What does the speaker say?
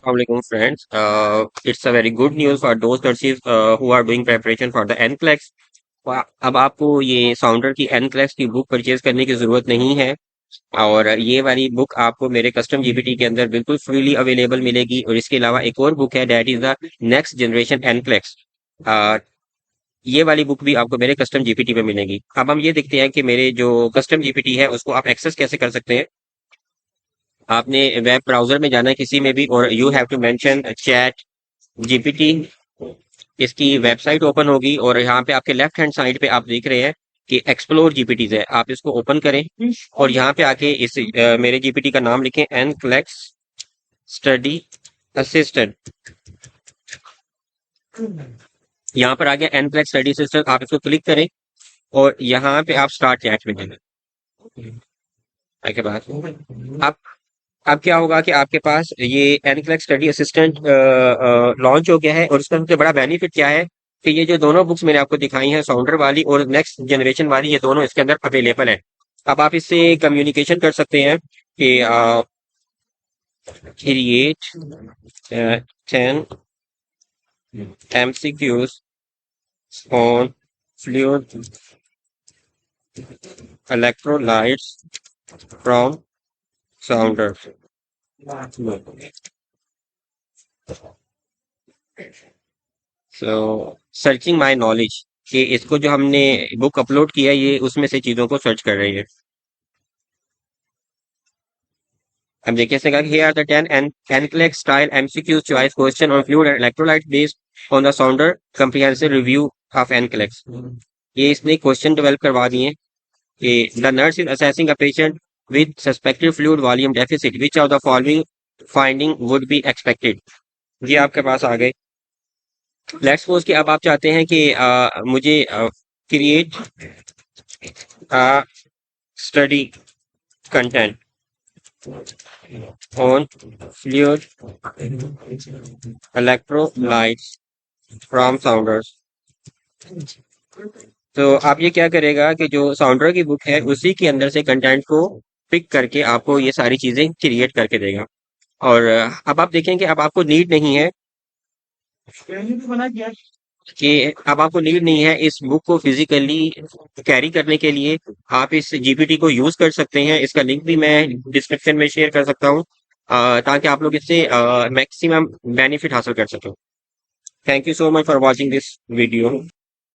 Assalamualaikum friends. It's a very good news for those nurses who are doing preparation for the NCLEX. अब आपको ये साउंडर की NCLEX की book purchase करने की जरूरत नहीं है। और ये वाली बुक आपको मेरे कस्टम जीपीटी के अंदर बिल्कुल फ्रीली अवेलेबल मिलेगी। और इसके अलावा एक और बुक है, that is the next generation NCLEX। ये वाली बुक भी आपको मेरे कस्टम जीपीटी पे मिलेगी। अब हम ये देखते हैं कि मेरे जो कस्टम जीपीटी है उसको आप एक्सेस कैसे कर सकते हैं। आपने वेब ब्राउजर में जाना है किसी में भी, और you have to mention chat GPT. इसकी वेबसाइट ओपन होगी और यहाँ पे आपके लेफ्ट हैंड साइड पे आप देख रहे हैं कि एक्सप्लोर जीपीटीज है। आप इसको ओपन करें और यहाँ पे आके इस मेरे जीपीटी का नाम लिखें, एनक्लेक्स स्टडी असिस्टेंट। यहाँ पर आ गया एनक्लेक्स स्टडी असिस्टेंट, आप इसको क्लिक करें और यहाँ पे आप स्टार्ट चैट में जाना। के बाद आप अब क्या होगा कि आपके पास ये एनक्लेक्स स्टडी असिस्टेंट लॉन्च हो गया है। और इसका सबसे बड़ा बेनिफिट क्या है कि ये जो दोनों बुक्स मैंने आपको दिखाई हैं, साउंडर वाली और नेक्स्ट जनरेशन वाली, ये दोनों इसके अंदर अवेलेबल है। अब आप इससे कम्युनिकेशन कर सकते हैं कि create 10 MCQs on fluid electrolytes from sounder। So searching my knowledge, कि इसको जो हमने बुक अपलोड किया है ये उसमें से चीजों को सर्च कर रही है। अब देखिए इसने कहा, here are the 10 NCLEX style MCQ choice question on fluid and electrolyte based on the sounder comprehensive review of NCLEX। ये इसने क्वेश्चन डेवलप करवा दिए कि the nurse is assessing a patient with suspected fluid volume deficit, which of the following finding would be expected। ये आपके पास आ गए। Let's suppose कि अब आप चाहते हैं कि मुझे create study content on fluid electrolytes from sounders। तो आप ये क्या करेगा कि जो साउंडर की बुक है उसी के अंदर से कंटेंट को पिक करके आपको ये सारी चीजें क्रिएट करके देगा। और अब आप देखें कि अब आपको नीड नहीं है कि अब आपको नीड नहीं है इस बुक को फिजिकली कैरी करने के लिए। आप इस जीपीटी को यूज कर सकते हैं। इसका लिंक भी मैं डिस्क्रिप्शन में शेयर कर सकता हूँ, ताकि आप लोग इससे मैक्सिमम बेनिफिट हासिल कर सकें। Thank you so much for watching this video.